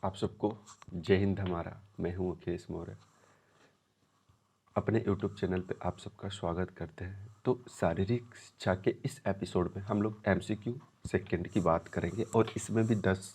आप सबको जय हिंद। हमारा मैं हूँ अखिलेश मौर्य। अपने यूट्यूब चैनल पे आप सबका स्वागत करते हैं। तो शारीरिक शिक्षा के इस एपिसोड में हम लोग एमसीक्यू सेकंड की बात करेंगे और इसमें भी 10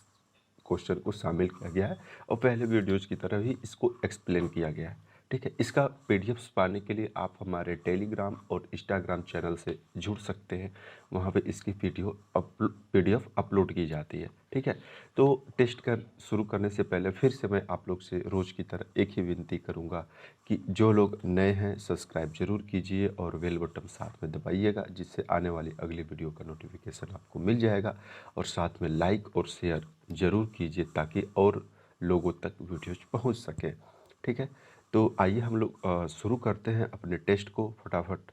क्वेश्चन को शामिल किया गया है और पहले वीडियोज़ की तरह ही इसको एक्सप्लेन किया गया है। ठीक है, इसका पीडीएफ्स पाने के लिए आप हमारे टेलीग्राम और इंस्टाग्राम चैनल से जुड़ सकते हैं। वहाँ पे इसकी पीडीएफ अपलोड की जाती है। ठीक है, तो टेस्ट शुरू करने से पहले फिर से मैं आप लोग से रोज़ की तरह एक ही विनती करूँगा कि जो लोग नए हैं सब्सक्राइब जरूर कीजिए और बेल बटन साथ में दबाइएगा, जिससे आने वाली अगली वीडियो का नोटिफिकेशन आपको मिल जाएगा। और साथ में लाइक और शेयर ज़रूर कीजिए ताकि और लोगों तक वीडियोज पहुंच सके। ठीक है, तो आइए हम लोग शुरू करते हैं अपने टेस्ट को फटाफट।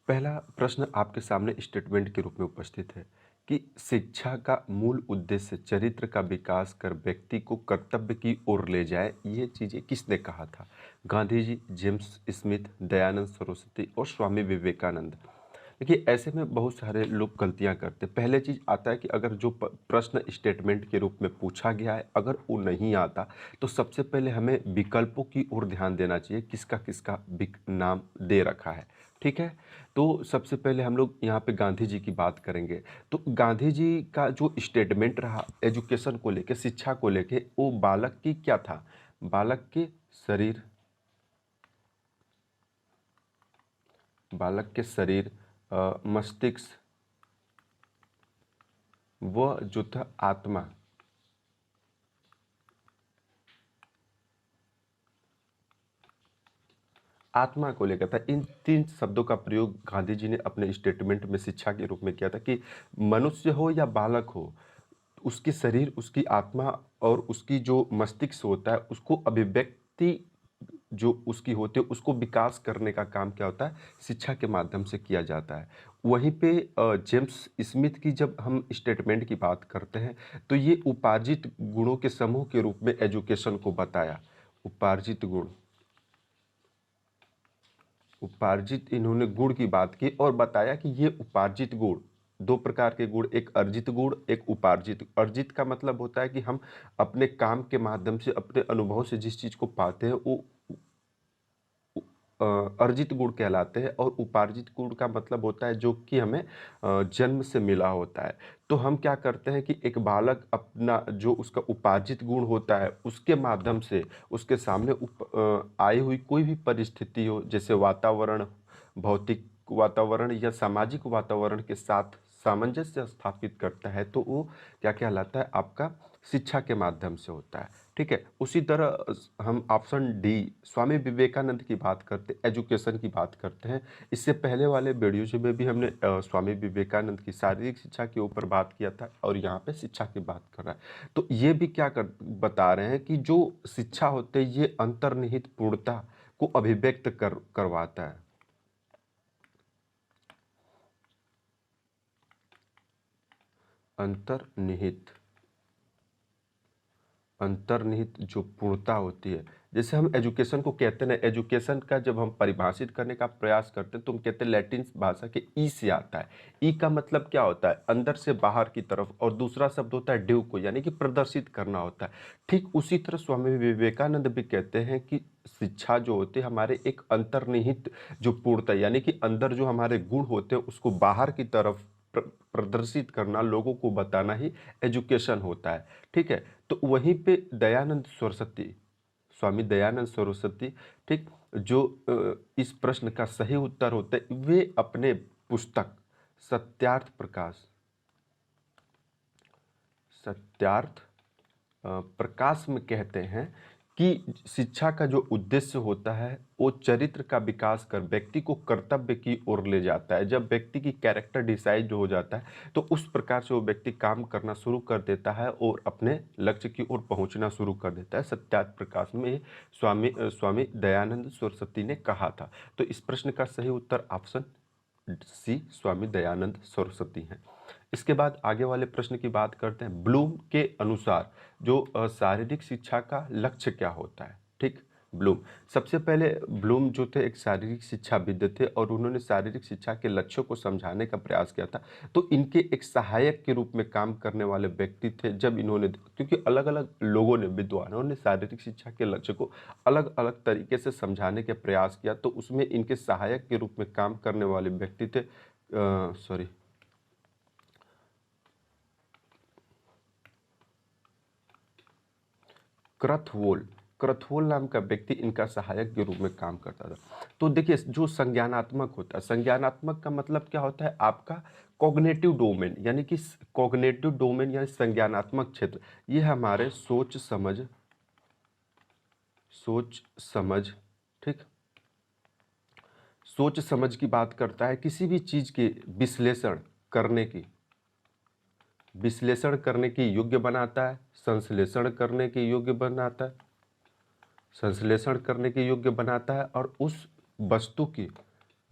पहला प्रश्न आपके सामने स्टेटमेंट के रूप में उपस्थित है कि शिक्षा का मूल उद्देश्य चरित्र का विकास कर व्यक्ति को कर्तव्य की ओर ले जाए। ये चीज़ें किसने कहा था? गांधी जी, जेम्स स्मिथ, दयानंद सरस्वती और स्वामी विवेकानंद। देखिए, ऐसे में बहुत सारे लोग गलतियां करते हैं। पहले चीज़ आता है कि अगर जो प्रश्न स्टेटमेंट के रूप में पूछा गया है अगर वो नहीं आता तो सबसे पहले हमें विकल्पों की ओर ध्यान देना चाहिए, किसका किसका नाम दे रखा है। ठीक है, तो सबसे पहले हम लोग यहाँ पे गांधी जी की बात करेंगे। तो गांधी जी का जो स्टेटमेंट रहा एजुकेशन को लेके, शिक्षा को लेके, वो बालक की क्या था? बालक के शरीर, बालक के शरीर, मस्तिष्क, वह जो था आत्मा, आत्मा को लेकर था। इन तीन शब्दों का प्रयोग गांधी जी ने अपने स्टेटमेंट में शिक्षा के रूप में किया था कि मनुष्य हो या बालक हो, उसके शरीर, उसकी आत्मा और उसकी जो मस्तिष्क होता है उसको अभिव्यक्ति जो उसकी होती है उसको विकास करने का काम क्या होता है? शिक्षा के माध्यम से किया जाता है। वहीं पे जेम्स स्मिथ की जब हम स्टेटमेंट की बात करते हैं तो ये उपार्जित गुणों के समूह के रूप में एजुकेशन को बताया। उपार्जित गुण, उपार्जित इन्होंने गुण की बात की और बताया कि ये उपार्जित गुण दो प्रकार के गुण, एक अर्जित गुण, एक उपार्जित। अर्जित का मतलब होता है कि हम अपने काम के माध्यम से, अपने अनुभव से जिस चीज को पाते हैं वो अर्जित गुण कहलाते हैं। और उपार्जित गुण का मतलब होता है जो कि हमें जन्म से मिला होता है। तो हम क्या करते हैं कि एक बालक अपना जो उसका उपार्जित गुण होता है उसके माध्यम से उसके सामने आई हुई कोई भी परिस्थिति हो, जैसे वातावरण, भौतिक वातावरण या सामाजिक वातावरण के साथ सामंजस्य स्थापित करता है, तो वो क्या कहलाता है? आपका शिक्षा के माध्यम से होता है। ठीक है, उसी तरह हम ऑप्शन डी स्वामी विवेकानंद की बात करते, एजुकेशन की बात करते हैं। इससे पहले वाले वीडियोज में भी हमने स्वामी विवेकानंद की शारीरिक शिक्षा के ऊपर बात किया था और यहाँ पे शिक्षा की बात कर रहा है। तो ये भी क्या बता रहे हैं कि जो शिक्षा होते है ये अंतर्निहित पूर्णता को अभिव्यक्त करवाता है। अंतर्निहित, अंतर्निहित जो पूर्णता होती है, जैसे हम एजुकेशन को कहते हैं ना, एजुकेशन का जब हम परिभाषित करने का प्रयास करते हैं तो हम कहते हैं लैटिन भाषा के ई से आता है। ई का मतलब क्या होता है? अंदर से बाहर की तरफ। और दूसरा शब्द होता है ड्यू को, यानी कि प्रदर्शित करना होता है। ठीक उसी तरह स्वामी विवेकानंद भी कहते हैं कि शिक्षा जो होती है हमारे एक अंतर्निहित जो पूर्णता, यानी कि अंदर जो हमारे गुण होते हैं उसको बाहर की तरफ प्रदर्शित करना, लोगों को बताना ही एजुकेशन होता है। ठीक है, तो वहीं पे दयानंद सरस्वती, स्वामी दयानंद सरस्वती, ठीक, जो इस प्रश्न का सही उत्तर होता है, वे अपने पुस्तक सत्यार्थ प्रकाश, सत्यार्थ प्रकाश में कहते हैं कि शिक्षा का जो उद्देश्य होता है वो चरित्र का विकास कर व्यक्ति को कर्तव्य की ओर ले जाता है। जब व्यक्ति की कैरेक्टर डिसाइड हो जाता है तो उस प्रकार से वो व्यक्ति काम करना शुरू कर देता है और अपने लक्ष्य की ओर पहुंचना शुरू कर देता है। सत्यार्थ प्रकाश में स्वामी दयानंद सरस्वती ने कहा था। तो इस प्रश्न का सही उत्तर ऑप्शन सी स्वामी दयानंद सरस्वती हैं। इसके बाद आगे वाले प्रश्न की बात करते हैं। ब्लूम के अनुसार जो शारीरिक शिक्षा का लक्ष्य क्या होता है? ठीक, ब्लूम। सबसे पहले ब्लूम जो थे एक शारीरिक शिक्षाविद थे और उन्होंने शारीरिक शिक्षा के लक्ष्यों को समझाने का प्रयास किया था। तो इनके एक सहायक के रूप में काम करने वाले व्यक्ति थे जब इन्होंने, क्योंकि अलग-अलग लोगों ने, विद्वानों ने शारीरिक शिक्षा के लक्ष्य को अलग-अलग तरीके से समझाने के प्रयास किया, तो उसमें इनके सहायक के रूप में काम करने वाले व्यक्ति थे सॉरी क्रथवोल। क्रथवोल नाम का व्यक्ति इनका सहायक के रूप में काम करता था। तो देखिए, जो संज्ञानात्मक होता है, संज्ञानात्मक का मतलब क्या होता है, आपका कॉग्निटिव डोमेन, यानी कि कॉग्निटिव डोमेन यानी संज्ञानात्मक क्षेत्र, ये हमारे सोच समझ, ठीक, सोच समझ की बात करता है, किसी भी चीज के विश्लेषण करने की योग्य बनाता है, संश्लेषण करने के योग्य बनाता है, और उस वस्तु की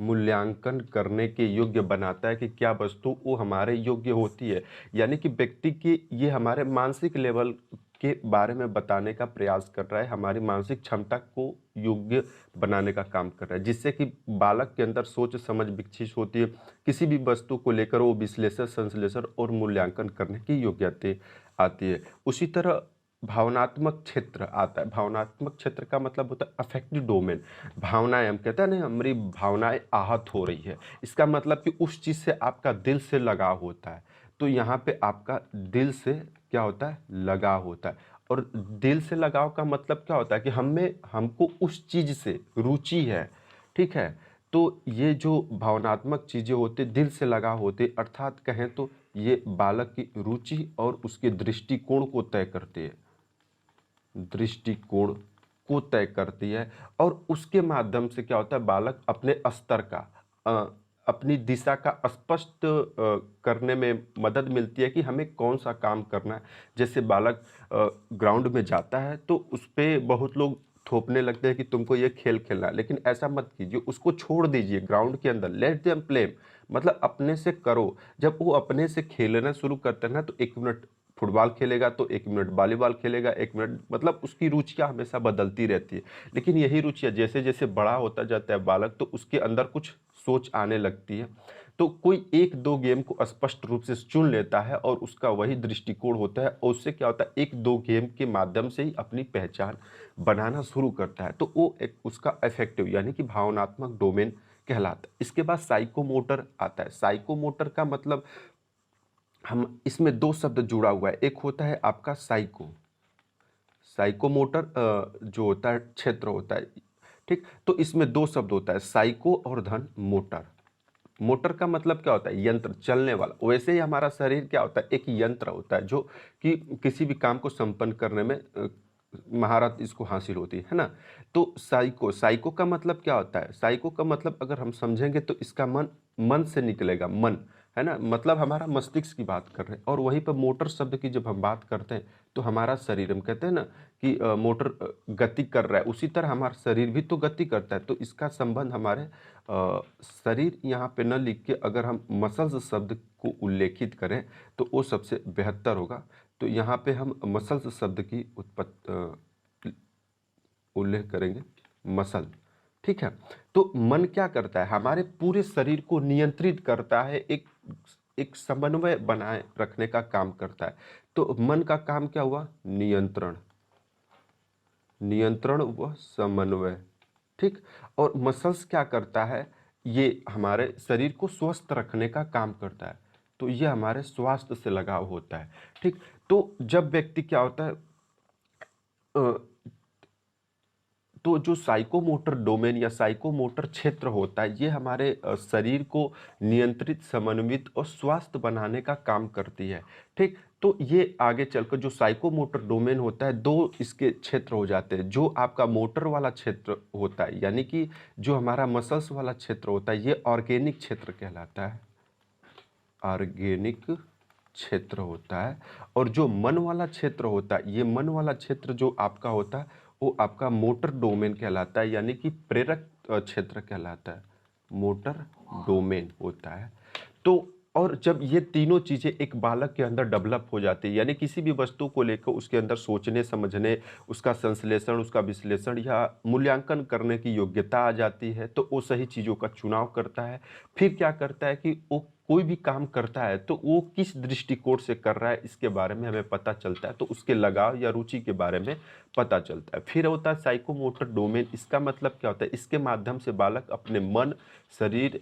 मूल्यांकन करने के योग्य बनाता है कि क्या वस्तु वो हमारे योग्य होती है। यानी कि व्यक्ति की ये हमारे मानसिक लेवल के बारे में बताने का प्रयास कर रहा है, हमारी मानसिक क्षमता को योग्य बनाने का काम कर रहा है, जिससे कि बालक के अंदर सोच समझ विकसित होती है, किसी भी वस्तु को लेकर वो विश्लेषण, संश्लेषण और मूल्यांकन करने की योग्यता आती है। उसी तरह भावनात्मक क्षेत्र आता है। भावनात्मक क्षेत्र का मतलब होता है अफेक्टिव डोमेन। भावनाएं, हम कहते हैं ना, हमारी भावनाएं आहत हो रही है, इसका मतलब कि उस चीज़ से आपका दिल से लगाव होता है। तो यहाँ पे आपका दिल से क्या होता है, लगाव होता है। और दिल से लगाव का मतलब क्या होता है कि हमको उस चीज़ से रुचि है, ठीक है। तो ये जो भावनात्मक चीज़ें होती, दिल से लगाव होते, अर्थात कहें तो ये बालक की रुचि और उसके दृष्टिकोण को तय करते हैं, दृष्टिकोण को तय करती है। और उसके माध्यम से क्या होता है, बालक अपने स्तर का अपनी दिशा का स्पष्ट करने में मदद मिलती है कि हमें कौन सा काम करना है। जैसे बालक ग्राउंड में जाता है तो उस पे बहुत लोग थोपने लगते हैं कि तुमको ये खेल खेलना है, लेकिन ऐसा मत कीजिए, उसको छोड़ दीजिए ग्राउंड के अंदर, लेट देम प्ले, मतलब अपने से करो। जब वो अपने से खेलना शुरू करते हैं ना, तो 1 मिनट फुटबॉल खेलेगा, तो 1 मिनट वॉलीबॉल खेलेगा, 1 मिनट, मतलब उसकी रुचियाँ हमेशा बदलती रहती है। लेकिन यही रुचियाँ जैसे जैसे बड़ा होता जाता है बालक, तो उसके अंदर कुछ सोच आने लगती है। तो कोई 1-2 गेम को स्पष्ट रूप से चुन लेता है और उसका वही दृष्टिकोण होता है, और उससे क्या होता है, 1-2 गेम के माध्यम से ही अपनी पहचान बनाना शुरू करता है। तो वो एक उसका अफेक्टिव यानी कि भावनात्मक डोमेन कहलाता है। इसके बाद साइकोमोटर आता है। साइकोमोटर का मतलब, हम इसमें 2 शब्द जुड़ा हुआ है। एक होता है आपका साइकोमोटर जो होता है क्षेत्र होता है, ठीक। तो इसमें 2 शब्द होता है, साइको और धन मोटर। मोटर का मतलब क्या होता है, यंत्र, चलने वाला। वैसे ही हमारा शरीर क्या होता है, एक यंत्र होता है जो कि किसी भी काम को संपन्न करने में महारत इसको हासिल होती है ना। तो साइको का मतलब क्या होता है, साइको का मतलब अगर हम समझेंगे तो इसका मन से निकलेगा, मन है ना, मतलब हमारा मस्तिष्क की बात कर रहे हैं। और वहीं पर मोटर शब्द की जब हम बात करते हैं तो हमारा शरीर, हम कहते हैं ना कि मोटर गति कर रहा है, उसी तरह हमारा शरीर भी तो गति करता है। तो इसका संबंध हमारे शरीर यहाँ पे न लिख के अगर हम मसल्स शब्द को उल्लेखित करें तो वो सबसे बेहतर होगा। तो यहाँ पे हम मसल्स शब्द की उल्लेख करेंगे, मसल, ठीक है। तो मन क्या करता है, हमारे पूरे शरीर को नियंत्रित करता है, एक समन्वय बनाए रखने का काम करता है। तो मन का काम क्या हुआ, नियंत्रण व समन्वय, ठीक। और मसल्स क्या करता है, ये हमारे शरीर को स्वस्थ रखने का काम करता है। तो ये हमारे स्वास्थ्य से लगाव होता है, ठीक। तो जब व्यक्ति क्या होता है, अ, तो जो साइकोमोटर डोमेन या साइकोमोटर क्षेत्र होता है, ये हमारे शरीर को नियंत्रित, समन्वित और स्वास्थ्य बनाने का काम करती है, ठीक। तो ये आगे चलकर जो साइकोमोटर डोमेन होता है, 2 इसके क्षेत्र हो जाते हैं। जो आपका मोटर वाला क्षेत्र होता है, यानी कि जो हमारा मसल्स वाला क्षेत्र होता है, ये ऑर्गेनिक क्षेत्र कहलाता है, ऑर्गेनिक क्षेत्र होता है। और जो मन वाला क्षेत्र होता है, ये मन वाला क्षेत्र जो आपका होता है, वो आपका मोटर डोमेन कहलाता है, यानी कि प्रेरक क्षेत्र कहलाता है, मोटर डोमेन होता है। तो और जब ये तीनों चीज़ें एक बालक के अंदर डेवलप हो जाती है, यानी किसी भी वस्तु को लेकर उसके अंदर सोचने समझने, उसका संश्लेषण, उसका विश्लेषण या मूल्यांकन करने की योग्यता आ जाती है, तो वो सही चीज़ों का चुनाव करता है। फिर क्या करता है कि वो कोई भी काम करता है तो वो किस दृष्टिकोण से कर रहा है इसके बारे में हमें पता चलता है, तो उसके लगाव या रुचि के बारे में पता चलता है। फिर होता है साइकोमोटर डोमेन। इसका मतलब क्या होता है? इसके माध्यम से बालक अपने मन, शरीर,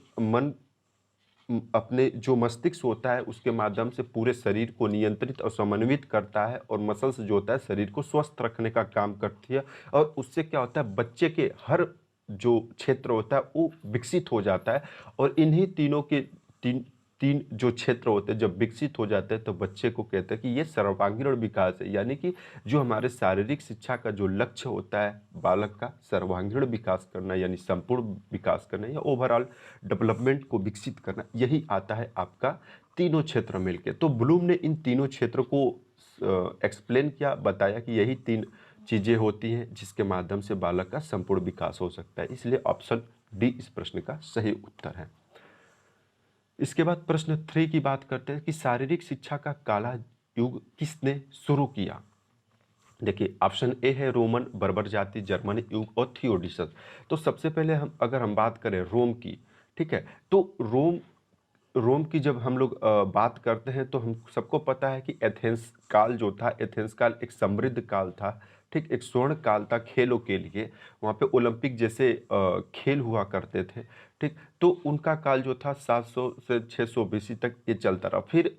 अपने जो मस्तिष्क होता है उसके माध्यम से पूरे शरीर को नियंत्रित और समन्वित करता है, और मसल्स जो होता है शरीर को स्वस्थ रखने का काम करती है। और उससे क्या होता है? बच्चे के हर जो क्षेत्र होता है वो विकसित हो जाता है। और इन्हीं तीनों के तीन तीन जो क्षेत्र होते हैं जब विकसित हो जाते हैं तो बच्चे को कहते हैं कि ये सर्वांगीण विकास है। यानी कि जो हमारे शारीरिक शिक्षा का जो लक्ष्य होता है बालक का, सर्वांगीण विकास करना यानी संपूर्ण विकास करना या ओवरऑल डेवलपमेंट को विकसित करना, यही आता है आपका तीनों क्षेत्र मिलके। तो ब्लूम ने इन तीनों क्षेत्र को एक्सप्लेन किया, बताया कि यही तीन चीज़ें होती हैं जिसके माध्यम से बालक का संपूर्ण विकास हो सकता है। इसलिए ऑप्शन डी इस प्रश्न का सही उत्तर है। इसके बाद प्रश्न 3 की बात करते हैं कि शारीरिक शिक्षा का काला युग किसने शुरू किया? देखिए, ऑप्शन ए है रोमन, बर्बर जाति, जर्मन युग और थियोडिसस। तो सबसे पहले हम बात करें रोम की, ठीक है? तो रोम रोम की जब हम लोग बात करते हैं तो हम सबको पता है कि एथेंस काल जो था, एथेंस काल एक समृद्ध काल था, ठीक? एक स्वर्ण काल था खेलों के लिए। वहाँ पे ओलंपिक जैसे खेल हुआ करते थे, ठीक? तो उनका काल जो था 700 से 600 बीसी तक ये चलता रहा। फिर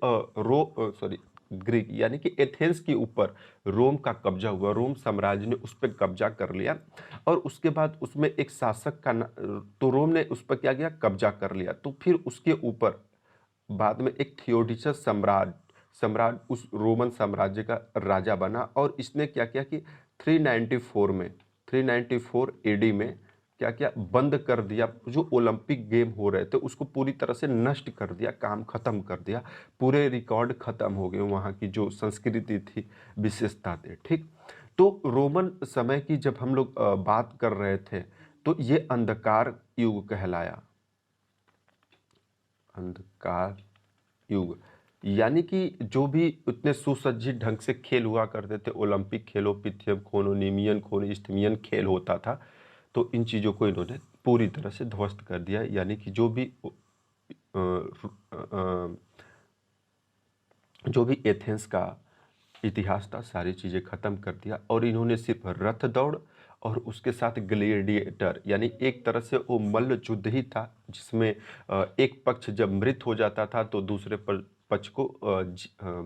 ग्रीक यानी कि एथेंस के ऊपर रोम का कब्जा हुआ, रोम साम्राज्य ने उस पर कब्जा कर लिया। और उसके बाद उसमें एक शासक का तो रोम ने उस पर क्या किया? कब्जा कर लिया। तो फिर उसके ऊपर बाद में एक थियोडिसस सम्राट सम्राट उस रोमन साम्राज्य का राजा बना, और इसने क्या किया कि 394 एडी में क्या किया? बंद कर दिया। जो ओलंपिक गेम हो रहे थे उसको पूरी तरह से नष्ट कर दिया, काम खत्म कर दिया। पूरे रिकॉर्ड खत्म हो गए, वहाँ की जो संस्कृति थी, विशेषता थे, ठीक? तो रोमन समय की जब हम लोग बात कर रहे थे तो ये अंधकार युग कहलाया, अंधकार युग। यानी कि जो भी उतने सुसज्जित ढंग से खेल हुआ करते थे, ओलंपिक खेलों, पिथियम खोनोनिमियन खोनिस्टमियन खेल होता था, तो इन चीज़ों को इन्होंने पूरी तरह से ध्वस्त कर दिया। यानी कि जो भी एथेंस का इतिहास था सारी चीज़ें ख़त्म कर दिया, और इन्होंने सिर्फ रथ दौड़ और उसके साथ ग्लेडिएटर यानी एक तरह से वो मल्ल युद्ध ही था, जिसमें एक पक्ष जब मृत हो जाता था तो दूसरे पक्ष को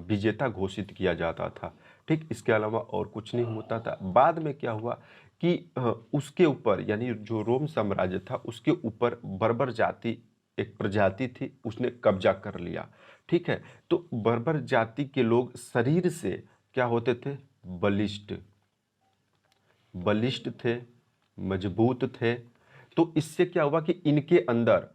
विजेता घोषित किया जाता था, ठीक? इसके अलावा और कुछ नहीं होता था। बाद में क्या हुआ कि उसके ऊपर यानी जो रोम साम्राज्य था उसके ऊपर बर्बर जाति एक प्रजाति थी, उसने कब्जा कर लिया, ठीक है? तो बर्बर जाति के लोग शरीर से क्या होते थे? बलिष्ठ बलिष्ठ थे, मजबूत थे। तो इससे क्या हुआ कि इनके अंदर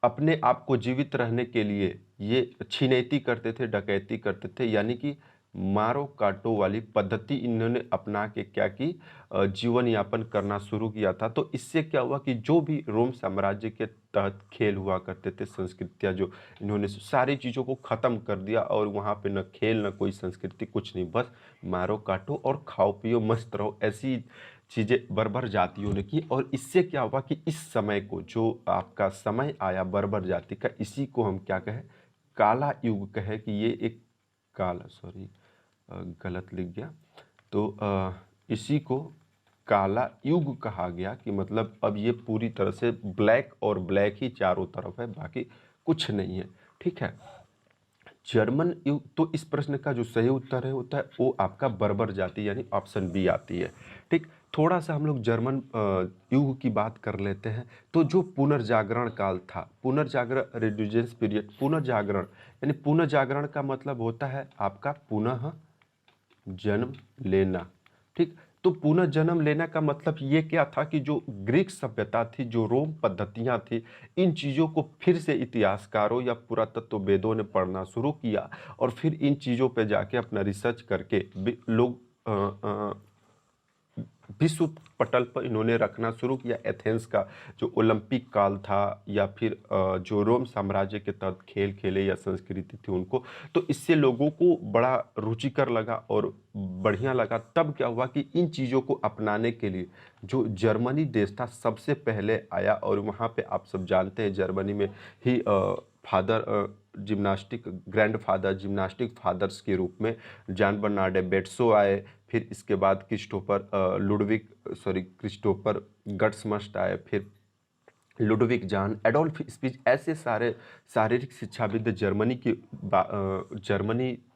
अपने आप को जीवित रहने के लिए ये छिनैती करते थे, डकैती करते थे। यानी कि मारो काटो वाली पद्धति इन्होंने अपना के क्या की? जीवन यापन करना शुरू किया था। तो इससे क्या हुआ कि जो भी रोम साम्राज्य के तहत खेल हुआ करते थे, संस्कृतियाँ जो, इन्होंने सारी चीज़ों को ख़त्म कर दिया, और वहाँ पे न खेल न कोई संस्कृति, कुछ नहीं, बस मारो काटो और खाओ पियो मस्त रहो, ऐसी चीज़ें बर्बर जातियों ने की। और इससे क्या हुआ कि इस समय को जो आपका समय आया बर्बर जाति का, इसी को हम क्या कहें? काला युग कहे कि ये एक काला, सॉरी गलत लिख गया, तो इसी को काला युग कहा गया कि मतलब अब ये पूरी तरह से ब्लैक और ब्लैक ही चारों तरफ है, बाकी कुछ नहीं है, ठीक है? जर्मन युग, तो इस प्रश्न का जो सही उत्तर है होता है वो आपका बर्बर जाति यानी ऑप्शन बी आती है, ठीक? थोड़ा सा हम लोग जर्मन युग की बात कर लेते हैं। तो जो पुनर्जागरण काल था, पुनर्जागरण रेड्यूजेंस पीरियड, पुनर्जागरण यानी पुनर्जागरण का मतलब होता है आपका पुनः जन्म लेना, ठीक? तो पुनः जन्म लेना का मतलब ये क्या था कि जो ग्रीक सभ्यता थी, जो रोम पद्धतियाँ थी, इन चीज़ों को फिर से इतिहासकारों या पुरातत्ववेदों ने पढ़ना शुरू किया, और फिर इन चीज़ों पे जाके अपना रिसर्च करके लोग विश्व पटल पर इन्होंने रखना शुरू किया। एथेंस का जो ओलंपिक काल था या फिर जो रोम साम्राज्य के तहत खेल खेले या संस्कृति थी उनको, तो इससे लोगों को बड़ा रुचिकर लगा और बढ़िया लगा। तब क्या हुआ कि इन चीज़ों को अपनाने के लिए जो जर्मनी देश था सबसे पहले आया, और वहाँ पे आप सब जानते हैं जर्मनी में ही father gymnastic grandfather gymnastic fathers के रूप में जान बर्नार्ड बेट्सो आए। फिर इसके बाद क्रिस्टोफर गट्समस्ट आए, फिर लुडविक जान, एडोल्फ स्पीच, ऐसे सारे शारीरिक शिक्षाविद जर्मनी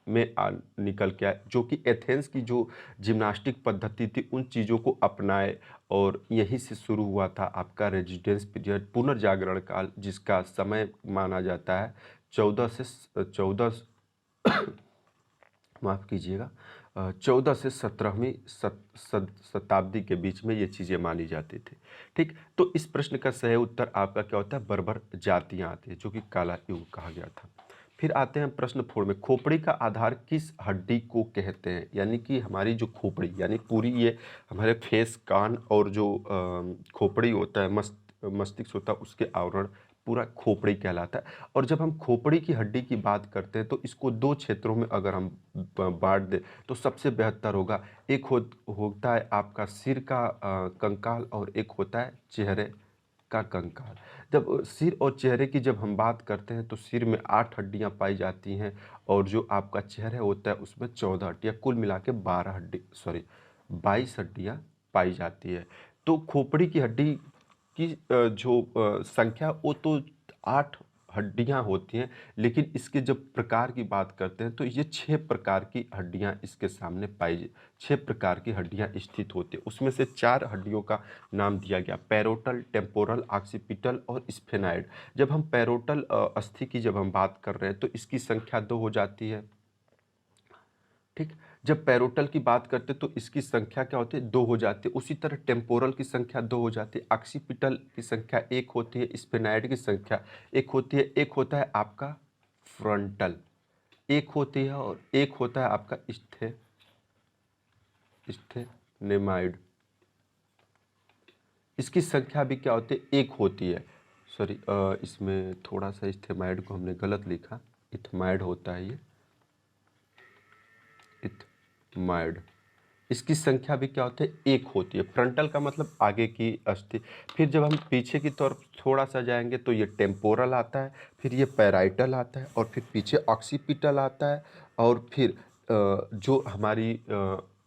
में निकल के आए, जो कि एथेंस की जो जिम्नास्टिक पद्धति थी उन चीज़ों को अपनाए। और यहीं से शुरू हुआ था आपका रेजिडेंस पीरियड, पुनर्जागरण काल, जिसका समय माना जाता है 14 माफ़ कीजिएगा 14 से 17वीं शताब्दी के बीच में ये चीज़ें मानी जाती थी। ठीक, तो इस प्रश्न का सही उत्तर आपका क्या होता है? बर्बर जातियाँ आती है, जो कि काला युग कहा गया था। फिर आते हैं प्रश्न 4 में, खोपड़ी का आधार किस हड्डी को कहते हैं? यानी कि हमारी जो खोपड़ी, यानी पूरी ये हमारे फेस, कान और जो खोपड़ी होता है, मस्तिष्क होता है, उसके आवरण पूरा खोपड़ी कहलाता है। और जब हम खोपड़ी की हड्डी की बात करते हैं तो इसको दो क्षेत्रों में अगर हम बांट दें तो सबसे बेहतर होगा। एक होता है आपका सिर का कंकाल, और एक होता है चेहरे का कंकाल। जब सिर और चेहरे की जब हम बात करते हैं तो सिर में 8 हड्डियां पाई जाती हैं, और जो आपका चेहरा होता है उसमें 14 हड्डियां, कुल मिला के 22 हड्डियां पाई जाती है। तो खोपड़ी की हड्डी की जो संख्या वो तो 8 हड्डियां होती हैं, लेकिन इसके जब प्रकार की बात करते हैं तो ये 6 प्रकार की हड्डियां इसके सामने 6 प्रकार की हड्डियां स्थित होती है। उसमें से 4 हड्डियों का नाम दिया गया, पैरोटल, टेम्पोरल, ऑक्सीपिटल और स्फेनाइड। जब हम पैरोटल अस्थि की जब हम बात कर रहे हैं तो इसकी संख्या 2 हो जाती है। ठीक, जब पैरोटल की बात करते तो इसकी संख्या क्या होती है? 2 हो जाती है। उसी तरह टेम्पोरल की संख्या 2 हो जाती है, ऑक्सीपिटल की संख्या 1 होती है, स्फेनाइड की संख्या 1 होती है। एक होता है आपका फ्रंटल, एक होती है, और एक होता है आपका स्टेनेमाइड। इसकी संख्या भी क्या होती है? 1 होती है। सॉरी, इसमें थोड़ा सा स्टेमाइड को हमने गलत लिखा, इथमाइड होता है ये, इथमाइड। इसकी संख्या भी क्या होती है? 1 होती है। फ्रंटल का मतलब आगे की अस्थि। फिर जब हम पीछे की तरफ थोड़ा सा जाएंगे तो ये टेम्पोरल आता है, फिर ये पैराइटल आता है, और फिर पीछे ऑक्सीपिटल आता है, और फिर जो हमारी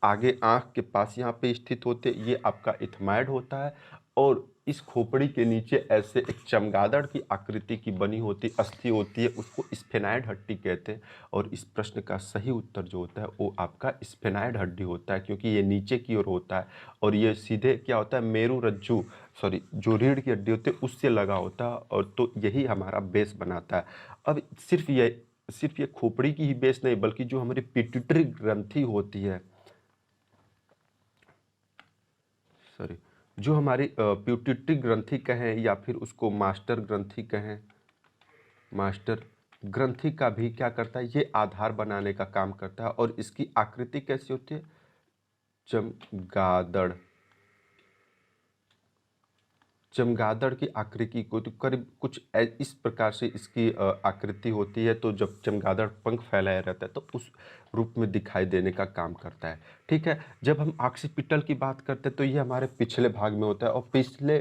आगे आँख के पास यहाँ पे स्थित होते ये आपका इथमाइड होता है। और इस खोपड़ी के नीचे ऐसे एक चमगादड़ की आकृति की बनी होती अस्थि होती है, उसको स्फेनाइड हड्डी कहते हैं। और इस प्रश्न का सही उत्तर जो होता है वो आपका स्फेनाइड हड्डी होता है, क्योंकि ये नीचे की ओर होता है और ये सीधे क्या होता है? मेरू रज्जू, सॉरी, जो रीढ़ की हड्डी होती है उससे लगा होता है, और तो यही हमारा बेस बनाता है। अब सिर्फ ये खोपड़ी की ही बेस नहीं, बल्कि जो हमारी पिट्यूटरी ग्रंथि होती है, सॉरी, जो हमारी पिट्यूटरी ग्रंथि कहें या फिर उसको मास्टर ग्रंथि कहें, मास्टर ग्रंथि का भी क्या करता है? ये आधार बनाने का काम करता है। और इसकी आकृति कैसी होती है? चमगादड़, चमगादड़ की आकृति को तो करीब कुछ इस प्रकार से इसकी आकृति होती है। तो जब चमगादड़ पंख फैलाया रहता है तो उस रूप में दिखाई देने का काम करता है। ठीक है, जब हम ऑक्सीपिटल की बात करते हैं तो ये हमारे पिछले भाग में होता है, और पिछले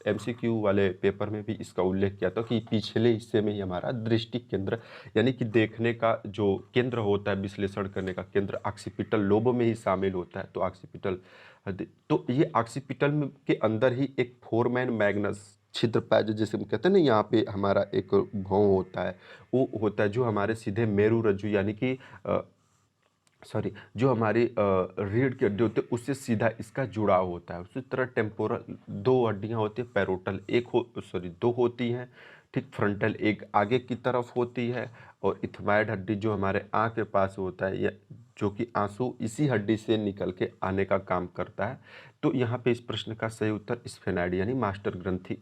एमसीक्यू वाले पेपर में भी इसका उल्लेख किया था कि पिछले हिस्से में ही हमारा दृष्टि केंद्र, यानी कि देखने का जो केंद्र होता है, विश्लेषण करने का केंद्र ऑक्सीपिटल लोब में ही शामिल होता है। तो ऑक्सीपिटल, तो ये ऑक्सीपिटल के अंदर ही एक फोरमैन मैग्नस छिद्र पैच, जैसे हम कहते हैं ना, यहाँ पे हमारा एक भौं होता है, वो होता है जो हमारे सीधे मेरू रज्जु, यानी कि सॉरी, जो हमारी रीढ़ की हड्डी होती है उससे सीधा इसका जुड़ाव होता है। उसी तरह टेम्पोरल 2 हड्डियाँ होती है, पैरोटल 2 होती हैं। ठीक, फ्रंटल एक आगे की तरफ होती है, और इथमाइड हड्डी जो हमारे आँख के पास होता है, या जो कि आंसू इसी हड्डी से निकल के आने का काम करता है। तो यहाँ पे इस प्रश्न का सही उत्तर स्फेनाइड यानी मास्टर ग्रंथि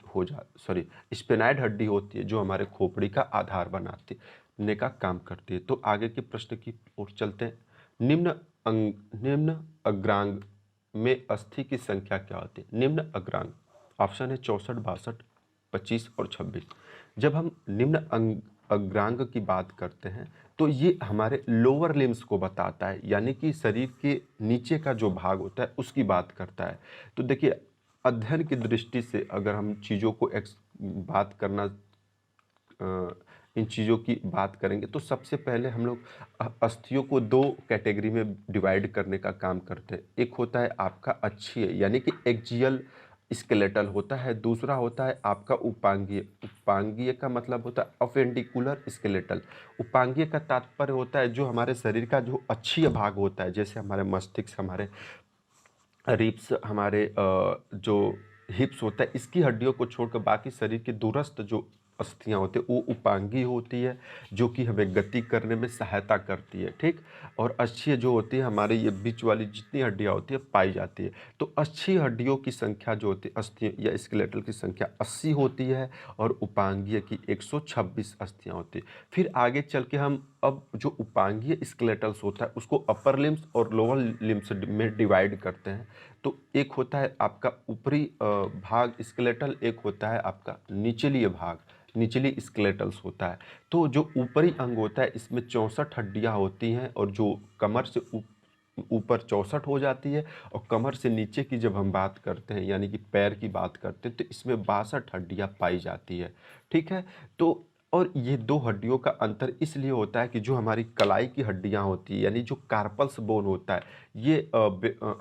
स्फेनाइड हड्डी होती है जो हमारे खोपड़ी का आधार बनाने का काम करती है। तो आगे के प्रश्न की ओर चलते हैं। निम्न अग्रांग में अस्थि की संख्या क्या होती है? निम्न अग्रांग। ऑप्शन है 64, 62, 25 और 26। जब हम निम्न अग्रांग की बात करते हैं तो ये हमारे लोअर लिम्स को बताता है, यानी कि शरीर के नीचे का जो भाग होता है उसकी बात करता है। तो देखिए, अध्ययन की दृष्टि से अगर हम चीज़ों को बात करना इन चीज़ों की बात करेंगे तो सबसे पहले हम लोग अस्थियों को दो कैटेगरी में डिवाइड करने का काम करते हैं। एक होता है आपका अक्षीय यानी कि एक्जियल स्केलेटल होता है, दूसरा होता है आपका उपांगीय। उपांगीय का मतलब होता है अपेंडिकुलर स्केलेटल। उपांगीय का तात्पर्य होता है जो हमारे शरीर का जो अक्षीय भाग होता है, जैसे हमारे मस्तिष्क, हमारे रिब्स, हमारे जो हिप्स होता है, इसकी हड्डियों को छोड़कर बाकी शरीर के दूरस्थ जो अस्थियां होती है वो उपांगी होती है, जो कि हमें गति करने में सहायता करती है। ठीक। और अक्षीय जो होती है हमारे ये बीच वाली जितनी हड्डियां होती है पाई जाती है। तो अक्षीय हड्डियों की संख्या जो होती है अस्थि या स्केलेटल की संख्या 80 होती है और उपांगीय की 126 अस्थियां होती है। फिर आगे चल के हम अब जो उपांगीय स्केलेटल्स होता है उसको अपर लिम्स और लोअर लिम्स में डिवाइड करते हैं। तो एक होता है आपका ऊपरी भाग स्केलेटल, एक होता है आपका निचली भाग, निचली स्केलेटल्स होता है। तो जो ऊपरी अंग होता है इसमें 64 हड्डियां होती हैं और जो कमर से ऊपर 64 हो जाती है, और कमर से नीचे की जब हम बात करते हैं यानी कि पैर की बात करते हैं तो इसमें 62 हड्डियां पाई जाती है। ठीक है। तो और ये दो हड्डियों का अंतर इसलिए होता है कि जो हमारी कलाई की हड्डियां होती है यानी जो कार्पल्स बोन होता है ये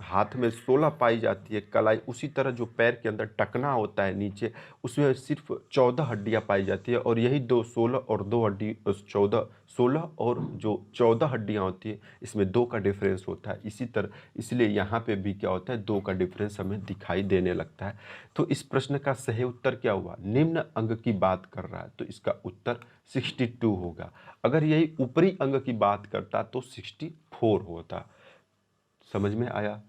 हाथ में 16 पाई जाती है कलाई, उसी तरह जो पैर के अंदर टकना होता है नीचे उसमें सिर्फ 14 हड्डियां पाई जाती है, और यही दो 16 और दो हड्डी 14, 16 और जो 14 हड्डियां होती है इसमें दो का डिफरेंस होता है। इसी तरह इसलिए यहाँ पे भी क्या होता है, दो का डिफरेंस हमें दिखाई देने लगता है। तो इस प्रश्न का सही उत्तर क्या हुआ? निम्न अंग की बात कर रहा है तो इसका उत्तर 62 होगा। अगर यही ऊपरी अंग की बात करता तो 64 होता। समझ में आया?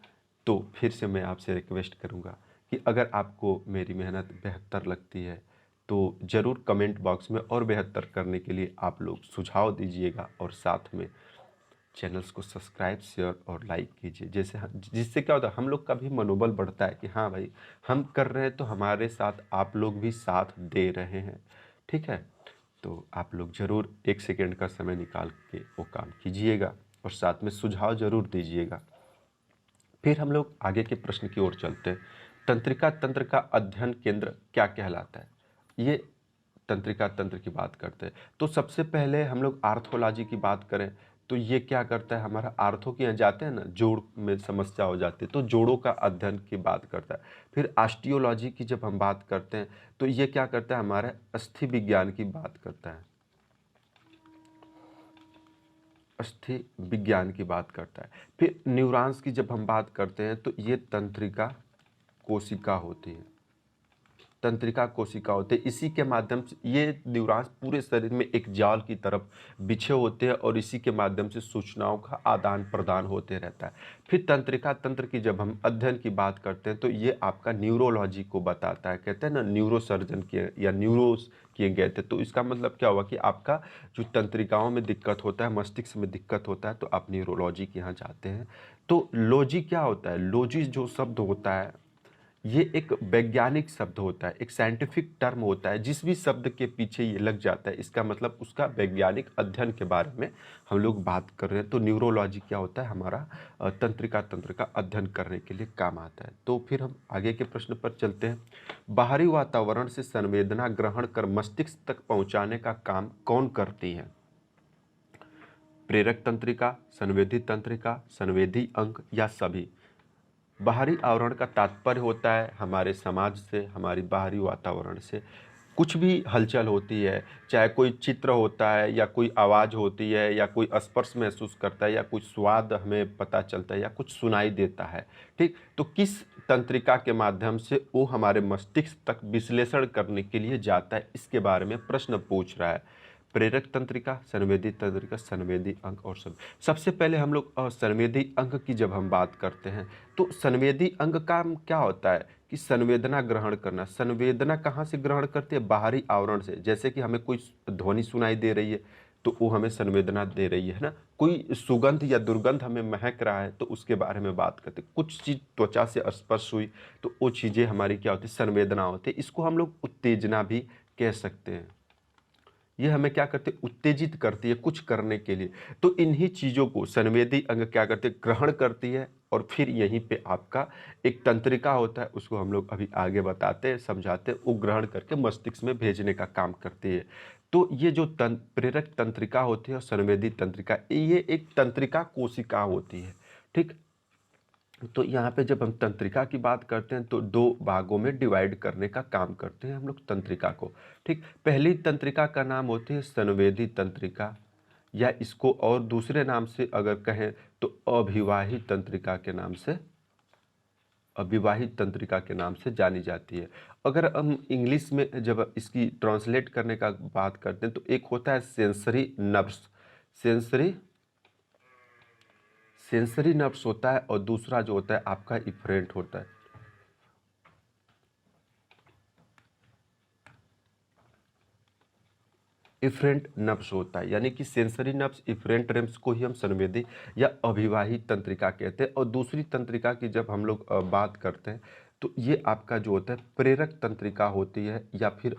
तो फिर से मैं आपसे रिक्वेस्ट करूंगा कि अगर आपको मेरी मेहनत बेहतर लगती है तो ज़रूर कमेंट बॉक्स में और बेहतर करने के लिए आप लोग सुझाव दीजिएगा, और साथ में चैनल्स को सब्सक्राइब, शेयर और लाइक कीजिए। जिससे क्या होता है, हम लोग का भी मनोबल बढ़ता है कि हाँ भाई हम कर रहे हैं तो हमारे साथ आप लोग भी साथ दे रहे हैं। ठीक है। तो आप लोग ज़रूर 1 सेकेंड का समय निकाल के वो काम कीजिएगा और साथ में सुझाव ज़रूर दीजिएगा। फिर हम लोग आगे के प्रश्न की ओर चलते हैं। तंत्रिका तंत्र का अध्ययन केंद्र क्या कहलाता है? ये तंत्रिका तंत्र की बात करते हैं तो सबसे पहले हम लोग आर्थोलॉजी की बात करें तो ये क्या करता है, हमारा आर्थो के यहाँ जाते हैं ना, जोड़ में समस्या हो जाती है तो जोड़ों का अध्ययन की बात करता है। फिर ऑस्टियोलॉजी की जब हम बात करते हैं तो ये क्या करता है, हमारे अस्थि विज्ञान की बात करता है, अस्थि विज्ञान की बात करता है। फिर न्यूरॉन्स की जब हम बात करते हैं तो ये तंत्रिका कोशिका होती है, तंत्रिका कोशिका होते हैं। इसी के माध्यम से ये न्यूरॉन्स पूरे शरीर में एक जाल की तरफ बिछे होते हैं और इसी के माध्यम से सूचनाओं का आदान प्रदान होते रहता है। फिर तंत्रिका तंत्र की जब हम अध्ययन की बात करते हैं तो ये आपका न्यूरोलॉजी को बताता है। कहते हैं ना न्यूरो सर्जन किए या न्यूरोस किए गए थे, तो इसका मतलब क्या हुआ कि आपका जो तंत्रिकाओं में दिक्कत होता है, मस्तिष्क में दिक्कत होता है तो आप न्यूरोलॉजी के यहाँ जाते हैं। तो लॉजी क्या होता है? लॉजी जो शब्द होता है ये एक वैज्ञानिक शब्द होता है, एक साइंटिफिक टर्म होता है। जिस भी शब्द के पीछे ये लग जाता है इसका मतलब उसका वैज्ञानिक अध्ययन के बारे में हम लोग बात कर रहे हैं। तो न्यूरोलॉजी क्या होता है, हमारा तंत्रिका तंत्र का अध्ययन करने के लिए काम आता है। तो फिर हम आगे के प्रश्न पर चलते हैं। बाहरी वातावरण से संवेदना ग्रहण कर मस्तिष्क तक पहुंचाने का काम कौन करती है? प्रेरक तंत्रिका, संवेदी तंत्रिका, संवेदी अंग या सभी? बाहरी आवरण का तात्पर्य होता है हमारे समाज से, हमारी बाहरी वातावरण से कुछ भी हलचल होती है, चाहे कोई चित्र होता है या कोई आवाज़ होती है या कोई स्पर्श महसूस करता है या कुछ स्वाद हमें पता चलता है या कुछ सुनाई देता है। ठीक। तो किस तंत्रिका के माध्यम से वो हमारे मस्तिष्क तक विश्लेषण करने के लिए जाता है, इसके बारे में प्रश्न पूछ रहा है। प्रेरक तंत्रिका, संवेदी तंत्रिका, संवेदी अंग और सब। सबसे पहले हम लोग संवेदी अंग की जब हम बात करते हैं तो संवेदी अंग का क्या होता है कि संवेदना ग्रहण करना। संवेदना कहाँ से ग्रहण करती है? बाहरी आवरण से। जैसे कि हमें कोई ध्वनि सुनाई दे रही है तो वो हमें संवेदना दे रही है ना। कोई सुगंध या दुर्गंध हमें महक रहा है तो उसके बारे में बात करते हैं। कुछ चीज़ त्वचा से स्पर्श हुई तो वो चीज़ें हमारी क्या होती है, संवेदना होती है। इसको हम लोग उत्तेजना भी कह सकते हैं। ये हमें क्या करते हैं, उत्तेजित करती है कुछ करने के लिए। तो इन्हीं चीज़ों को संवेदी अंग क्या करते हैं, ग्रहण करती है। और फिर यहीं पे आपका एक तंत्रिका होता है, उसको हम लोग अभी आगे बताते हैं, समझाते हैं। वो ग्रहण करके मस्तिष्क में भेजने का काम करती है। तो ये जो प्रेरक तंत्रिका होती है और संवेदी तंत्रिका, ये एक तंत्रिका कोशिका होती है। ठीक। तो यहाँ पे जब हम तंत्रिका की बात करते हैं तो दो भागों में डिवाइड करने का काम करते हैं हम लोग तंत्रिका को। ठीक। पहली तंत्रिका का नाम होती है संवेदी तंत्रिका, या इसको और दूसरे नाम से अगर कहें तो अभिवाहित तंत्रिका के नाम से, अविवाहित तंत्रिका के नाम से जानी जाती है। अगर हम इंग्लिश में जब इसकी ट्रांसलेट करने का बात करते हैं तो एक होता है sensory nerves, sensory sensory nerves होता है, और दूसरा जो होता है आपका इफरेंट होता है। इफरेंट नर्व्स होता है, यानी कि सेंसरी नर्व्स, इफरेंट नर्व्स को ही हम संवेदी या अभिवाहित तंत्रिका कहते हैं। और दूसरी तंत्रिका की जब हम लोग बात करते हैं तो ये आपका जो होता है प्रेरक तंत्रिका होती है, या फिर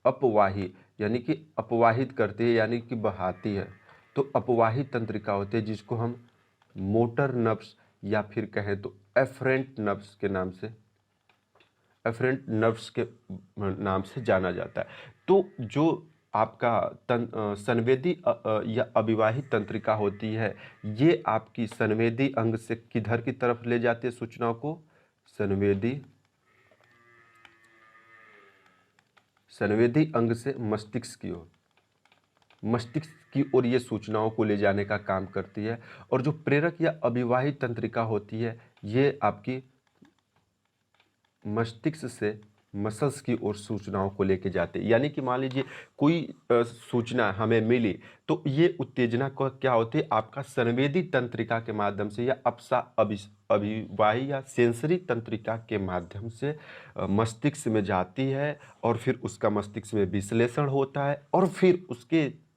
अपवाही, यानी कि अपवाहित करती है, यानी कि बहाती है। तो अपवाहित तंत्रिका होती है जिसको हम मोटर नर्व्स या फिर कहें तो एफरेंट नर्व्स के नाम से, एफरेंट नर्व्स के नाम से जाना जाता है। तो जो आपका संवेदी या अविवाहित तंत्रिका होती है, ये आपकी संवेदी अंग से किधर की तरफ ले जाती है सूचनाओं को, संवेदी अंग से मस्तिष्क की ओर, मस्तिष्क की ओर ये सूचनाओं को ले जाने का काम करती है। और जो प्रेरक या अविवाहित तंत्रिका होती है, ये आपकी मस्तिष्क से मसल्स की ओर सूचनाओं को लेके जाते हैं। यानी कि मान लीजिए कोई सूचना हमें मिली तो ये उत्तेजना को क्या होती है, आपका संवेदी तंत्रिका के माध्यम से या अभिवाही या सेंसरी तंत्रिका के माध्यम से मस्तिष्क में जाती है, और फिर उसका मस्तिष्क में विश्लेषण होता है, और फिर उसके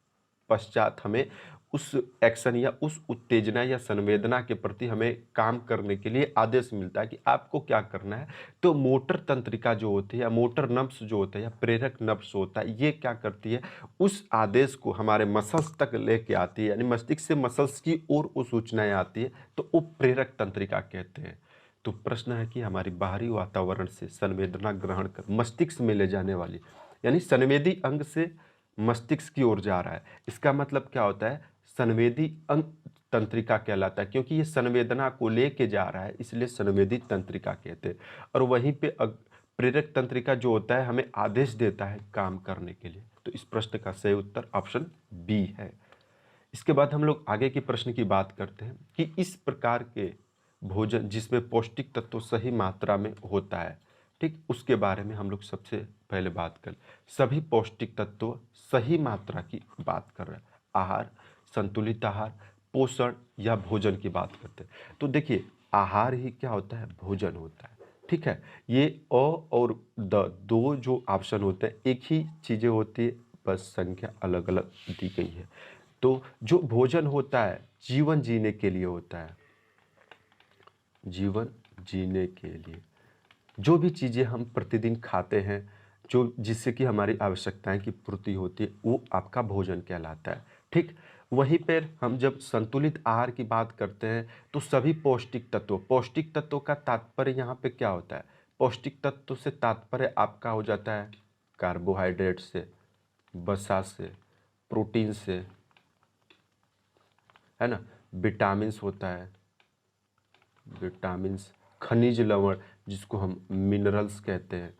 पश्चात हमें उस एक्शन या उस उत्तेजना या संवेदना के प्रति हमें काम करने के लिए आदेश मिलता है कि आपको क्या करना है। तो मोटर तंत्रिका जो होती है या मोटर नर्व्स जो होता है या प्रेरक नर्व्स होता है, ये क्या करती है, उस आदेश को हमारे मसल्स तक लेके आती है, यानी मस्तिष्क से मसल्स की ओर वो सूचनाएं आती है, तो वो प्रेरक तंत्रिका कहते हैं। तो प्रश्न है कि हमारी बाहरी वातावरण से संवेदना ग्रहण कर मस्तिष्क में ले जाने वाली, यानी संवेदी अंग से मस्तिष्क की ओर जा रहा है, इसका मतलब क्या होता है, संवेदी अंग तंत्रिका कहलाता है, क्योंकि ये संवेदना को लेके जा रहा है, इसलिए संवेदी तंत्रिका कहते हैं। और वहीं पे प्रेरक तंत्रिका जो होता है हमें आदेश देता है काम करने के लिए। तो इस प्रश्न का सही उत्तर ऑप्शन बी है। इसके बाद हम लोग आगे के प्रश्न की बात करते हैं कि इस प्रकार के भोजन जिसमें पौष्टिक तत्व सही मात्रा में होता है, ठीक, उसके बारे में हम लोग सबसे पहले बात करें। सभी पौष्टिक तत्व सही मात्रा की बात कर रहे हैं, आहार, संतुलित आहार, पोषण या भोजन की बात करते हैं। तो देखिए आहार ही क्या होता है, भोजन होता है। ठीक है, ये अ और द दो जो ऑप्शन होते हैं एक ही चीज़ें होती है, बस संख्या अलग अलग दी गई है। तो जो भोजन होता है जीवन जीने के लिए होता है, जीवन जीने के लिए जो भी चीज़ें हम प्रतिदिन खाते हैं, जो जिससे कि हमारी आवश्यकताएं की पूर्ति होती है, वो आपका भोजन कहलाता है। ठीक, वहीं पर हम जब संतुलित आहार की बात करते हैं तो सभी पौष्टिक तत्वों का तात्पर्य यहाँ पे क्या होता है, पौष्टिक तत्व से तात्पर्य आपका हो जाता है कार्बोहाइड्रेट से, वसा से, प्रोटीन से, है ना, विटामिन्स होता है, विटामिन्स, खनिज लवण जिसको हम मिनरल्स कहते हैं,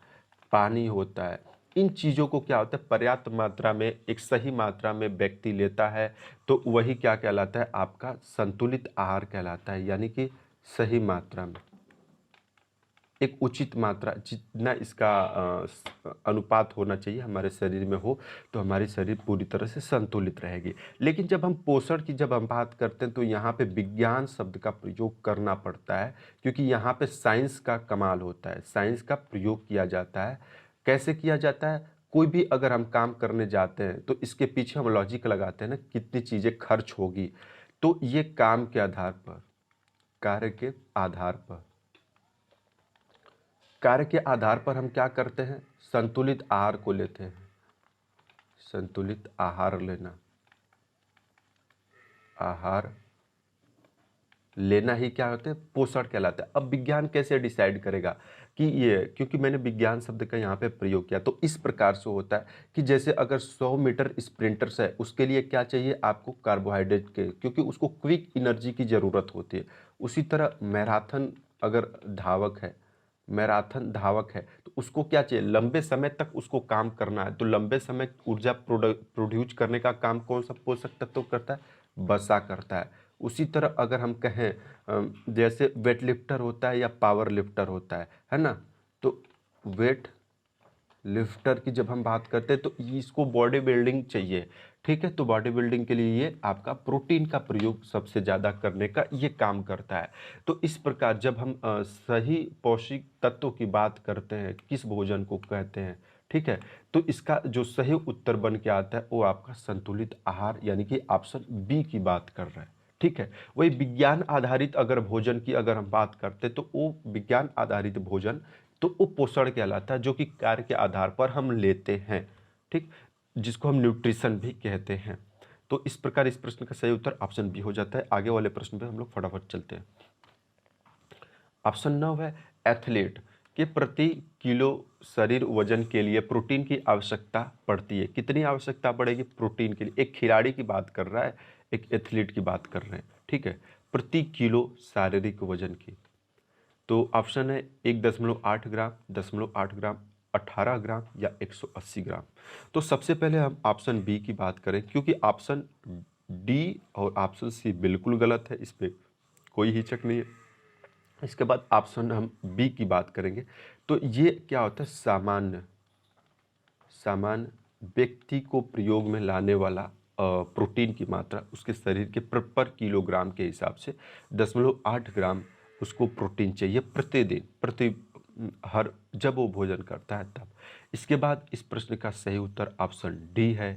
पानी होता है। इन चीज़ों को क्या होता है पर्याप्त मात्रा में, एक सही मात्रा में व्यक्ति लेता है तो वही क्या कहलाता है, आपका संतुलित आहार कहलाता है। यानी कि सही मात्रा में, एक उचित मात्रा, जितना इसका अनुपात होना चाहिए हमारे शरीर में हो तो हमारी शरीर पूरी तरह से संतुलित रहेगी। लेकिन जब हम पोषण की जब हम बात करते हैं तो यहाँ पे विज्ञान शब्द का प्रयोग करना पड़ता है, क्योंकि यहाँ पे साइंस का कमाल होता है, साइंस का प्रयोग किया जाता है। कैसे किया जाता है, कोई भी अगर हम काम करने जाते हैं तो इसके पीछे हम लॉजिक लगाते हैं ना, कितनी चीज़ें खर्च होगी। तो ये काम के आधार पर, कार्य के आधार पर, कार्य के आधार पर हम क्या करते हैं, संतुलित आहार को लेते हैं। संतुलित आहार लेना, आहार लेना ही क्या होता है, पोषण कहलाता है। अब विज्ञान कैसे डिसाइड करेगा कि ये, क्योंकि मैंने विज्ञान शब्द का यहाँ पे प्रयोग किया, तो इस प्रकार से होता है कि जैसे अगर 100 मीटर स्प्रिंटर्स है, उसके लिए क्या चाहिए आपको, कार्बोहाइड्रेट के, क्योंकि उसको क्विक एनर्जी की ज़रूरत होती है। उसी तरह मैराथन अगर धावक है, मैराथन धावक है, तो उसको क्या चाहिए, लंबे समय तक उसको काम करना है, तो लंबे समय ऊर्जा प्रोड्यूस करने का काम कौन सा पोषक तत्व करता है, वसा करता है। उसी तरह अगर हम कहें जैसे वेट लिफ्टर होता है या पावर लिफ्टर होता है ना, तो वेट लिफ्टर की जब हम बात करते हैं तो इसको बॉडी बिल्डिंग चाहिए, ठीक है। तो बॉडी बिल्डिंग के लिए ये आपका प्रोटीन का प्रयोग सबसे ज़्यादा करने का ये काम करता है। तो इस प्रकार जब हम सही पौष्टिक तत्वों की बात करते हैं, किस भोजन को कहते हैं, ठीक है, तो इसका जो सही उत्तर बन के आता है वो आपका संतुलित आहार, यानी कि ऑप्शन बी की बात कर रहा है, ठीक है। वही विज्ञान आधारित अगर भोजन की अगर हम बात करते हैं तो वो विज्ञान आधारित भोजन तो वो पोषण कहलाता है, जो कि कार्य के आधार पर हम लेते हैं, ठीक, जिसको हम न्यूट्रिशन भी कहते हैं। तो इस प्रकार इस प्रश्न का सही उत्तर ऑप्शन बी हो जाता है। आगे वाले प्रश्न पे हम लोग फटाफट चलते हैं। ऑप्शन 9 है, एथलीट के प्रति किलो शरीर वजन के लिए प्रोटीन की आवश्यकता पड़ती है। कितनी आवश्यकता पड़ेगी प्रोटीन के लिए, एक खिलाड़ी की बात कर रहा है, एक एथलीट की बात कर रहे हैं, ठीक है, प्रति किलो शारीरिक वजन की। तो ऑप्शन है 1.8 ग्राम, 0.8 ग्राम, 18 ग्राम या 180 ग्राम। तो सबसे पहले हम ऑप्शन बी की बात करें, क्योंकि ऑप्शन डी और ऑप्शन सी बिल्कुल गलत है, इस पर कोई हिचक नहीं है। इसके बाद ऑप्शन हम बी की बात करेंगे। तो ये क्या होता है, सामान्य सामान्य व्यक्ति को प्रयोग में लाने वाला प्रोटीन की मात्रा उसके शरीर के पर किलोग्राम के हिसाब से 0.8 ग्राम उसको प्रोटीन चाहिए प्रतिदिन, हर जब वो भोजन करता है तब। इसके बाद इस प्रश्न का सही उत्तर ऑप्शन डी है,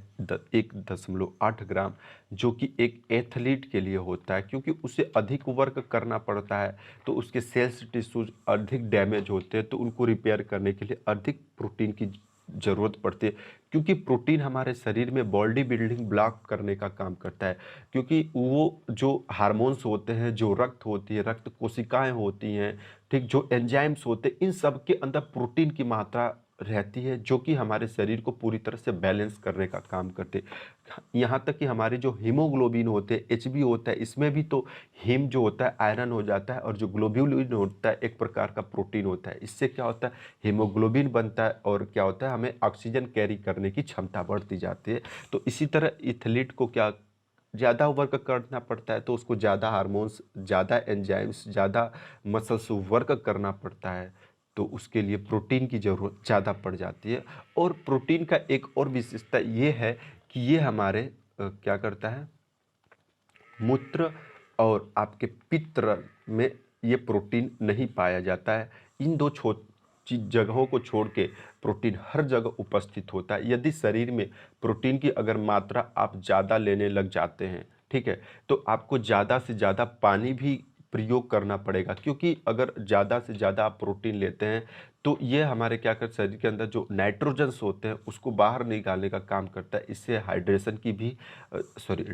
1.8 ग्राम, जो कि एक एथलीट के लिए होता है, क्योंकि उसे अधिक वर्क करना पड़ता है, तो उसके सेल्स टिश्यूज अधिक डैमेज होते हैं, तो उनको रिपेयर करने के लिए अधिक प्रोटीन की ज़रूरत पड़ती है। क्योंकि प्रोटीन हमारे शरीर में बॉडी बिल्डिंग ब्लॉक करने का काम करता है, क्योंकि वो जो हार्मोन्स होते हैं, जो रक्त होती है, रक्त कोशिकाएं होती हैं, ठीक, जो एंजाइम्स होते हैं, इन सब के अंदर प्रोटीन की मात्रा रहती है, जो कि हमारे शरीर को पूरी तरह से बैलेंस करने का काम करते हैं। यहाँ तक कि हमारे जो हीमोग्लोबिन होते हैं, एचबी होता है, इसमें भी तो हीम जो होता है आयरन हो जाता है, और जो ग्लोब्यूलिन होता है एक प्रकार का प्रोटीन होता है। इससे क्या होता है, हीमोग्लोबिन बनता है, और क्या होता है, हमें ऑक्सीजन कैरी करने की क्षमता बढ़ती जाती है। तो इसी तरह एथलीट को क्या ज़्यादा वर्क करना पड़ता है, तो उसको ज़्यादा हार्मोन्स, ज़्यादा एंजाइम्स, ज़्यादा मसल्स वर्क करना पड़ता है, तो उसके लिए प्रोटीन की ज़रूरत ज़्यादा पड़ जाती है। और प्रोटीन का एक और विशेषता ये है कि ये हमारे क्या करता है, मूत्र और आपके पित्त में ये प्रोटीन नहीं पाया जाता है। इन दो जगहों को छोड़ के प्रोटीन हर जगह उपस्थित होता है। यदि शरीर में प्रोटीन की अगर मात्रा आप ज़्यादा लेने लग जाते हैं, ठीक है, तो आपको ज़्यादा से ज़्यादा पानी भी प्रयोग करना पड़ेगा, क्योंकि अगर ज़्यादा से ज़्यादा आप प्रोटीन लेते हैं तो ये हमारे क्या कर, शरीर के अंदर जो नाइट्रोजन्स होते हैं उसको बाहर निकालने का काम करता है। इससे हाइड्रेशन की भी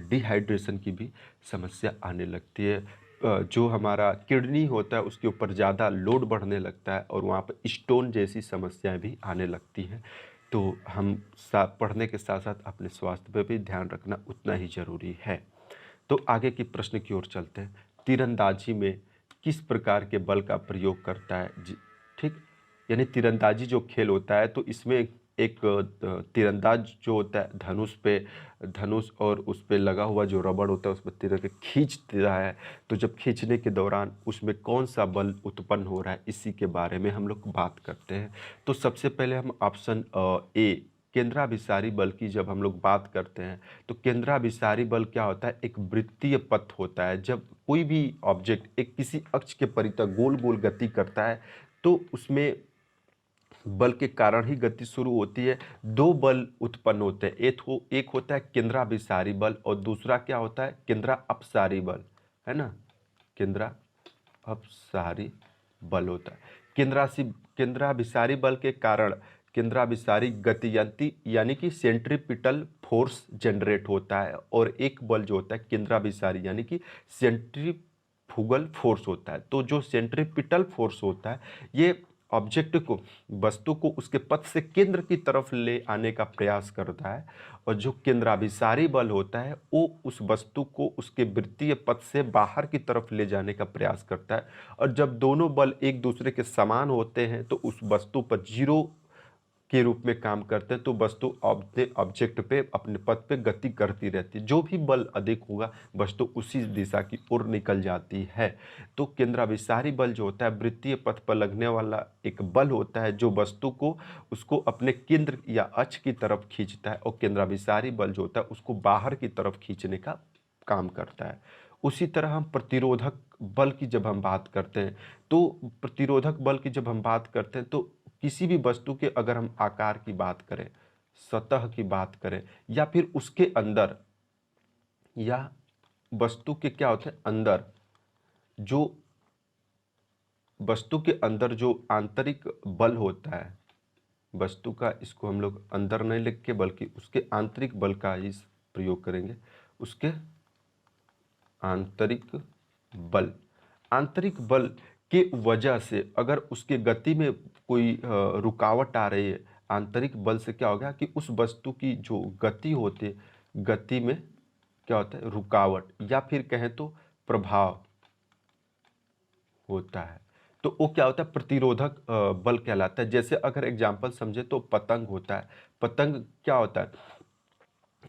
डिहाइड्रेशन की भी समस्या आने लगती है। जो हमारा किडनी होता है उसके ऊपर ज़्यादा लोड बढ़ने लगता है, और वहाँ पर स्टोन जैसी समस्याएं भी आने लगती हैं। तो हम पढ़ने के साथ साथ अपने स्वास्थ्य पर भी ध्यान रखना उतना ही ज़रूरी है। तो आगे की प्रश्न की ओर चलते हैं। तीरंदाजी में किस प्रकार के बल का प्रयोग करता है, ठीक, यानी तीरंदाजी जो खेल होता है, तो इसमें एक तीरंदाज जो होता है धनुष और उस पे लगा हुआ जो रबड़ होता है उसमें तीर के खींचता है, तो जब खींचने के दौरान उसमें कौन सा बल उत्पन्न हो रहा है, इसी के बारे में हम लोग बात करते हैं। तो सबसे पहले हम ऑप्शन ए, केंद्राभिसारी बल की जब हम लोग बात करते हैं, तो केंद्राभिसारी बल क्या होता है, एक वृत्तीय पथ होता है। जब कोई भी ऑब्जेक्ट एक किसी अक्ष के परितः गोल गोल गति करता है, तो उसमें बल के कारण ही गति शुरू होती है। दो बल उत्पन्न होते हैं, एक होता है केंद्राभिसारी बल और दूसरा क्या होता है, केंद्रा अपसारी बल, है ना। केंद्रा अपसारी बल होता है। केंद्राभिसारी बल के कारण केंद्राभिसारी गतियंती यानी कि सेंट्रीपिटल फोर्स जनरेट होता है, और एक बल जो होता है केंद्राभिसारी यानी कि सेंट्रीफ्यूगल फोर्स होता है। तो जो सेंट्रीपिटल फोर्स होता है ये ऑब्जेक्ट को, वस्तु को उसके पथ से केंद्र की तरफ ले आने का प्रयास करता है, और जो केंद्राभिसारी बल होता है वो उस वस्तु को उसके वृत्तीय पथ से बाहर की तरफ ले जाने का प्रयास करता है। और जब दोनों बल एक दूसरे के समान होते हैं तो उस वस्तु पर जीरो के रूप में काम करते हैं, तो वस्तु ऑब्जेक्ट पे अपने पथ पे गति करती रहती है। जो भी बल अधिक होगा वस्तु उसी दिशा की ओर निकल जाती है। तो केंद्राभिसारी बल जो होता है वृत्तीय पथ पर लगने वाला एक बल होता है जो वस्तु को उसको अपने केंद्र या अक्ष की तरफ खींचता है, और केंद्राभिसारी बल जो होता है उसको बाहर की तरफ खींचने का काम करता है। उसी तरह हम प्रतिरोधक बल की जब हम बात करते हैं, तो प्रतिरोधक बल की जब हम बात करते हैं तो किसी भी वस्तु के अगर हम आकार की बात करें, सतह की बात करें, या फिर उसके अंदर, या वस्तु के क्या होते हैं अंदर, जो वस्तु के अंदर जो आंतरिक बल होता है वस्तु का, इसको हम लोग अंदर नहीं लिख के बल्कि उसके आंतरिक बल का ही प्रयोग करेंगे। उसके आंतरिक बल, आंतरिक बल के वजह से अगर उसके गति में कोई रुकावट आ रही है, आंतरिक बल से क्या होगा कि उस वस्तु की जो गति होती है, गति में क्या होता है रुकावट, या फिर कहें तो प्रभाव होता है, तो वो क्या होता है प्रतिरोधक बल कहलाता है। जैसे अगर एग्जाम्पल समझे तो पतंग होता है। पतंग क्या होता है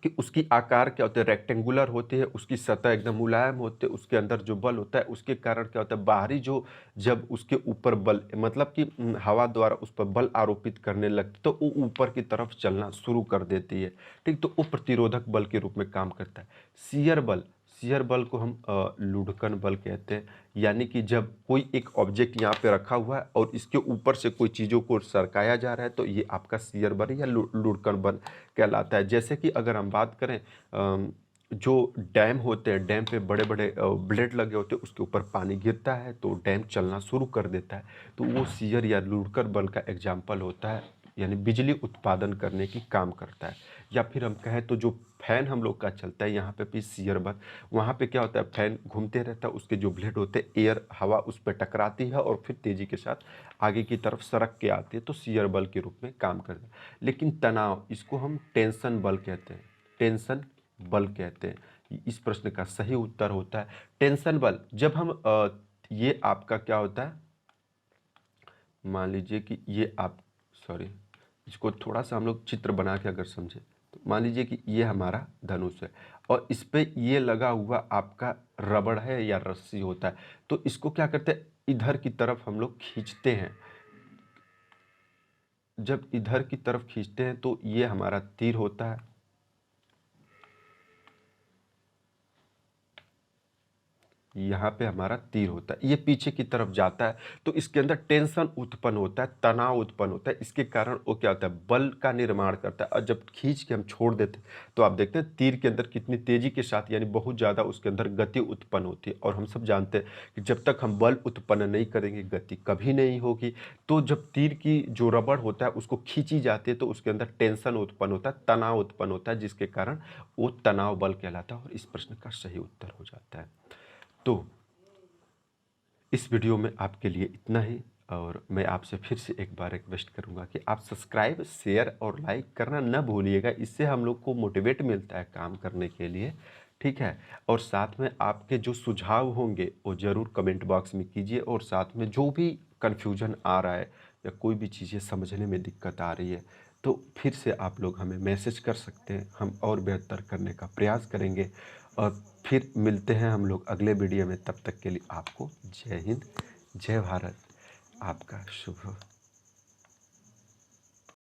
कि उसकी आकार क्या होता है रेक्टेंगुलर होती है, उसकी सतह एकदम मुलायम होती है, उसके अंदर जो बल होता है उसके कारण क्या होता है बाहरी जो, जब उसके ऊपर बल मतलब कि हवा द्वारा उस पर बल आरोपित करने लगती तो वो ऊपर की तरफ चलना शुरू कर देती है, ठीक। तो वो प्रतिरोधक बल के रूप में काम करता है। शियर बल, शियर बल को हम लुढ़कन बल कहते हैं, यानी कि जब कोई एक ऑब्जेक्ट यहाँ पे रखा हुआ है और इसके ऊपर से कोई चीज़ों को सरकाया जा रहा है तो ये आपका शियर बल या लुढ़कन बल कहलाता है। जैसे कि अगर हम बात करें जो डैम होते हैं, डैम पे बड़े बड़े ब्लेड लगे होते हैं, उसके ऊपर पानी गिरता है तो डैम चलना शुरू कर देता है, तो वो शियर या लुढ़कन बल का एग्जाम्पल होता है, यानी बिजली उत्पादन करने की काम करता है। या फिर हम कहें तो जो फैन हम लोग का चलता है यहाँ पे भी शियर बल, वहाँ पे क्या होता है फैन घूमते रहता है, उसके जो ब्लेड होते हैं एयर हवा उस पर टकराती है और फिर तेज़ी के साथ आगे की तरफ सरक के आती है, तो शियर बल के रूप में काम करता है। लेकिन तनाव, इसको हम टेंशन बल कहते हैं, टेंशन बल कहते हैं। इस प्रश्न का सही उत्तर होता है टेंशन बल। जब हम ये आपका क्या होता है, मान लीजिए कि ये आप सॉरी इसको थोड़ा सा हम लोग चित्र बना के अगर समझे तो मान लीजिए कि ये हमारा धनुष है और इस पे ये लगा हुआ आपका रबड़ है या रस्सी होता है, तो इसको क्या करते हैं इधर की तरफ हम लोग खींचते हैं। जब इधर की तरफ खींचते हैं तो ये हमारा तीर होता है, यहाँ पे हमारा तीर होता है, ये पीछे की तरफ जाता है तो इसके अंदर टेंशन उत्पन्न होता है, तनाव उत्पन्न होता है। इसके कारण वो क्या होता है बल का निर्माण करता है, और जब खींच के हम छोड़ देते हैं तो आप देखते हैं तीर के अंदर कितनी तेजी के साथ यानी बहुत ज़्यादा उसके अंदर गति उत्पन्न होती है। और हम सब जानते हैं कि जब तक हम बल उत्पन्न नहीं करेंगे गति कभी नहीं होगी। तो जब तीर की जो रबड़ होता है उसको खींची जाती है तो उसके अंदर टेंशन उत्पन्न होता है, तनाव उत्पन्न होता है, जिसके कारण वो तनाव बल कहलाता है, और इस प्रश्न का सही उत्तर हो जाता है। तो इस वीडियो में आपके लिए इतना ही, और मैं आपसे फिर से एक बार रिक्वेस्ट करूंगा कि आप सब्सक्राइब शेयर और लाइक करना न भूलिएगा, इससे हम लोग को मोटिवेट मिलता है काम करने के लिए, ठीक है। और साथ में आपके जो सुझाव होंगे वो ज़रूर कमेंट बॉक्स में कीजिए, और साथ में जो भी कन्फ्यूजन आ रहा है या कोई भी चीज़ें समझने में दिक्कत आ रही है तो फिर से आप लोग हमें मैसेज कर सकते हैं, हम और बेहतर करने का प्रयास करेंगे। और फिर मिलते हैं हम लोग अगले वीडियो में, तब तक के लिए आपको जय हिंद जय भारत, आपका शुभ